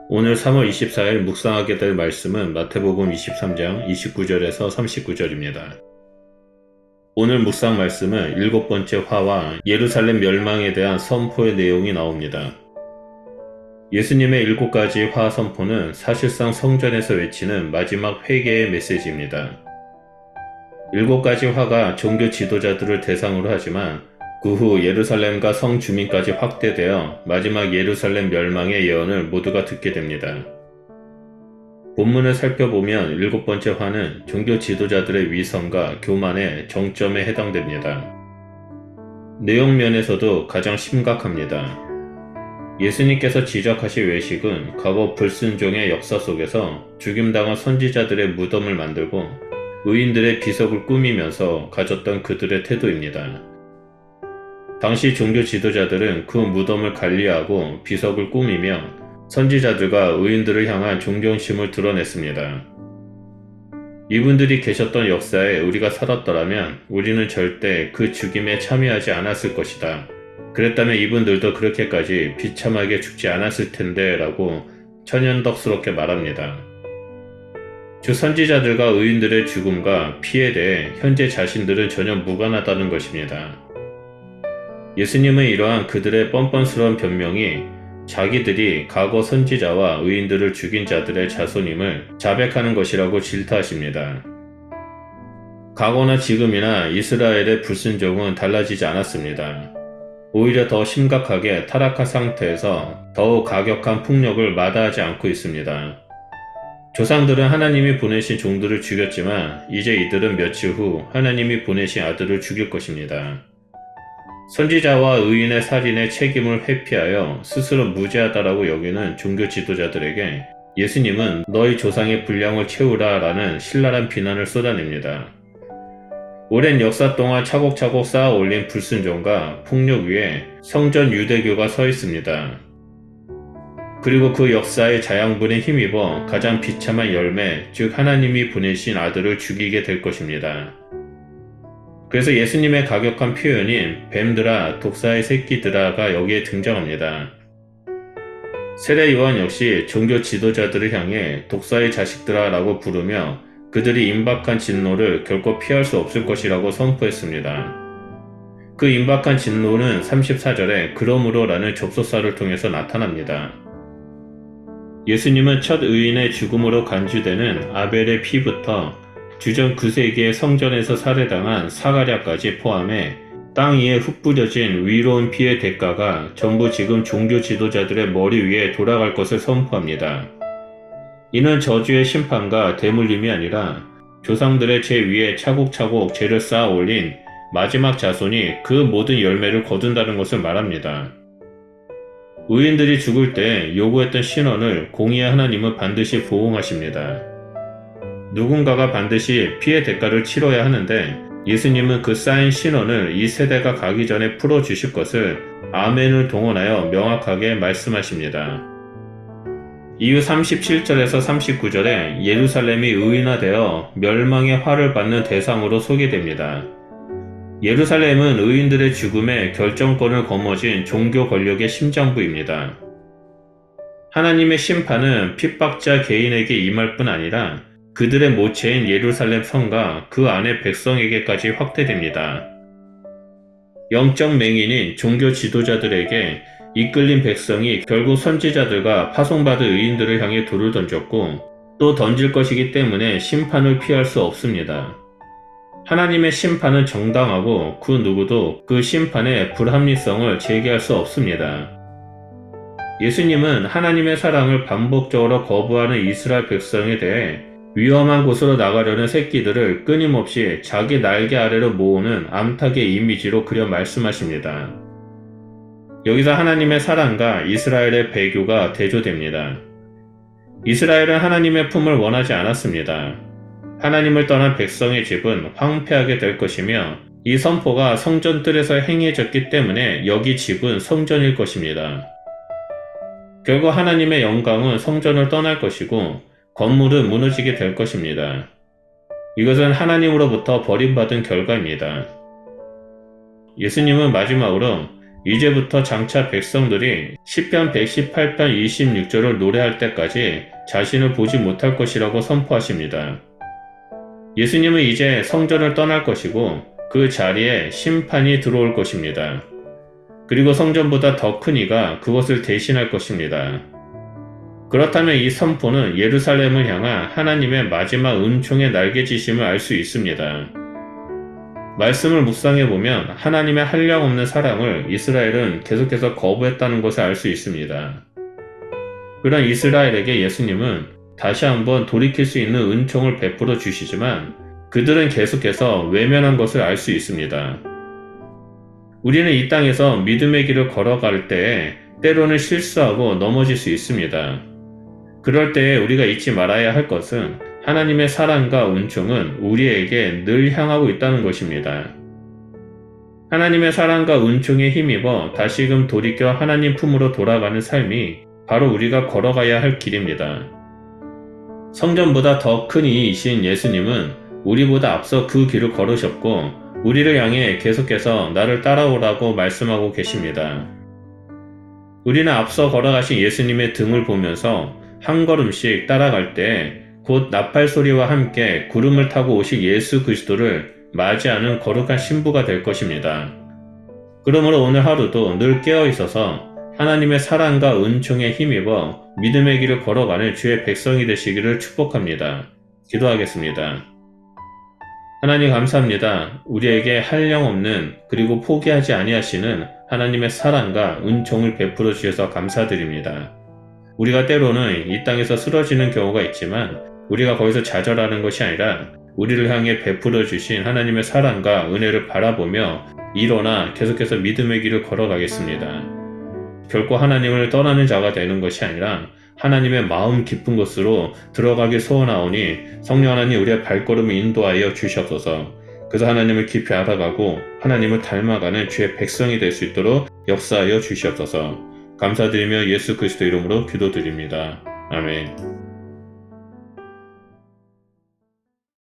오늘 3월 24일 묵상하게 될 말씀은 마태복음 23장 29절에서 39절입니다. 오늘 묵상 말씀은 일곱 번째 화와 예루살렘 멸망에 대한 선포의 내용이 나옵니다. 예수님의 일곱 가지 화 선포는 사실상 성전에서 외치는 마지막 회개의 메시지입니다. 일곱 가지 화가 종교 지도자들을 대상으로 하지만 그 후 예루살렘과 성 주민까지 확대되어 마지막 예루살렘 멸망의 예언을 모두가 듣게 됩니다. 본문을 살펴보면 일곱 번째 화는 종교 지도자들의 위선과 교만의 정점에 해당됩니다. 내용 면에서도 가장 심각합니다. 예수님께서 지적하신 외식은 과거 불순종의 역사 속에서 죽임당한 선지자들의 무덤을 만들고 의인들의 비석을 꾸미면서 가졌던 그들의 태도입니다. 당시 종교 지도자들은 그 무덤을 관리하고 비석을 꾸미며 선지자들과 의인들을 향한 존경심을 드러냈습니다. 이분들이 계셨던 역사에 우리가 살았더라면 우리는 절대 그 죽임에 참여하지 않았을 것이다. 그랬다면 이분들도 그렇게까지 비참하게 죽지 않았을 텐데 라고 천연덕스럽게 말합니다. 주 선지자들과 의인들의 죽음과 피해에 대해 현재 자신들은 전혀 무관하다는 것입니다. 예수님은 이러한 그들의 뻔뻔스러운 변명이 자기들이 과거 선지자와 의인들을 죽인 자들의 자손임을 자백하는 것이라고 질타하십니다. 과거나 지금이나 이스라엘의 불순종은 달라지지 않았습니다. 오히려 더 심각하게 타락한 상태에서 더욱 가격한 폭력을 마다하지 않고 있습니다. 조상들은 하나님이 보내신 종들을 죽였지만 이제 이들은 며칠 후 하나님이 보내신 아들을 죽일 것입니다. 선지자와 의인의 살인의 책임을 회피하여 스스로 무죄하다라고 여기는 종교 지도자들에게 예수님은 너희 조상의 분량을 채우라 라는 신랄한 비난을 쏟아냅니다. 오랜 역사 동안 차곡차곡 쌓아 올린 불순종과 폭력 위에 성전 유대교가 서 있습니다. 그리고 그 역사의 자양분에 힘입어 가장 비참한 열매, 즉 하나님이 보내신 아들을 죽이게 될 것입니다. 그래서 예수님의 가격한 표현인 뱀들아 독사의 새끼들아가 여기에 등장합니다. 세례 요한 역시 종교 지도자들을 향해 독사의 자식들아 라고 부르며 그들이 임박한 진노를 결코 피할 수 없을 것이라고 선포했습니다. 그 임박한 진노는 34절에 그러므로 라는 접속사를 통해서 나타납니다. 예수님은 첫 의인의 죽음으로 간주되는 아벨의 피부터 주전 9세기의 성전에서 살해당한 사가랴까지 포함해 땅 위에 흩뿌려진 위로운 피의 대가가 전부 지금 종교 지도자들의 머리 위에 돌아갈 것을 선포합니다. 이는 저주의 심판과 대물림이 아니라 조상들의 죄 위에 차곡차곡 죄를 쌓아 올린 마지막 자손이 그 모든 열매를 거둔다는 것을 말합니다. 의인들이 죽을 때 요구했던 신원을 공의의 하나님은 반드시 보응하십니다. 누군가가 반드시 피의 대가를 치러야 하는데 예수님은 그 쌓인 신원을 이 세대가 가기 전에 풀어주실 것을 아멘을 동원하여 명확하게 말씀하십니다. 이후 37절에서 39절에 예루살렘이 의인화되어 멸망의 화를 받는 대상으로 소개됩니다. 예루살렘은 의인들의 죽음에 결정권을 거머쥔 종교 권력의 심장부입니다. 하나님의 심판은 핍박자 개인에게 임할 뿐 아니라 그들의 모체인 예루살렘 성과 그 안의 백성에게까지 확대됩니다. 영적 맹인인 종교 지도자들에게 이끌린 백성이 결국 선지자들과 파송받은 의인들을 향해 돌을 던졌고 또 던질 것이기 때문에 심판을 피할 수 없습니다. 하나님의 심판은 정당하고 그 누구도 그 심판의 불합리성을 제기할 수 없습니다. 예수님은 하나님의 사랑을 반복적으로 거부하는 이스라엘 백성에 대해 위험한 곳으로 나가려는 새끼들을 끊임없이 자기 날개 아래로 모으는 암탉의 이미지로 그려 말씀하십니다. 여기서 하나님의 사랑과 이스라엘의 배교가 대조됩니다. 이스라엘은 하나님의 품을 원하지 않았습니다. 하나님을 떠난 백성의 집은 황폐하게 될 것이며 이 선포가 성전 뜰에서 행해졌기 때문에 여기 집은 성전일 것입니다. 결국 하나님의 영광은 성전을 떠날 것이고 건물은 무너지게 될 것입니다. 이것은 하나님으로부터 버림받은 결과입니다. 예수님은 마지막으로 이제부터 장차 백성들이 시편 118편 26절을 노래할 때까지 자신을 보지 못할 것이라고 선포하십니다. 예수님은 이제 성전을 떠날 것이고 그 자리에 심판이 들어올 것입니다. 그리고 성전보다 더 큰 이가 그것을 대신할 것입니다. 그렇다면 이 선포는 예루살렘을 향한 하나님의 마지막 은총의 날개짓임을 알 수 있습니다. 말씀을 묵상해보면 하나님의 한량없는 사랑을 이스라엘은 계속해서 거부했다는 것을 알 수 있습니다. 그런 이스라엘에게 예수님은 다시 한번 돌이킬 수 있는 은총을 베풀어 주시지만 그들은 계속해서 외면한 것을 알 수 있습니다. 우리는 이 땅에서 믿음의 길을 걸어갈 때에 때로는 실수하고 넘어질 수 있습니다. 그럴 때에 우리가 잊지 말아야 할 것은 하나님의 사랑과 은총은 우리에게 늘 향하고 있다는 것입니다. 하나님의 사랑과 은총에 힘입어 다시금 돌이켜 하나님 품으로 돌아가는 삶이 바로 우리가 걸어가야 할 길입니다. 성전보다 더 큰 이이신 예수님은 우리보다 앞서 그 길을 걸으셨고 우리를 향해 계속해서 나를 따라오라고 말씀하고 계십니다. 우리는 앞서 걸어가신 예수님의 등을 보면서 한 걸음씩 따라갈 때 곧 나팔 소리와 함께 구름을 타고 오실 예수 그리스도를 맞이하는 거룩한 신부가 될 것입니다. 그러므로 오늘 하루도 늘 깨어 있어서 하나님의 사랑과 은총에 힘입어 믿음의 길을 걸어가는 주의 백성이 되시기를 축복합니다. 기도하겠습니다. 하나님 감사합니다. 우리에게 한량없는 그리고 포기하지 아니하시는 하나님의 사랑과 은총을 베풀어 주셔서 감사드립니다. 우리가 때로는 이 땅에서 쓰러지는 경우가 있지만 우리가 거기서 좌절하는 것이 아니라 우리를 향해 베풀어 주신 하나님의 사랑과 은혜를 바라보며 일어나 계속해서 믿음의 길을 걸어가겠습니다. 결코 하나님을 떠나는 자가 되는 것이 아니라 하나님의 마음 깊은 곳으로 들어가길 소원하오니 성령 하나님 우리의 발걸음을 인도하여 주시옵소서. 그래서 하나님을 깊이 알아가고 하나님을 닮아가는 주의 백성이 될 수 있도록 역사하여 주시옵소서. 감사드리며 예수 그리스도 이름으로 기도드립니다. 아멘.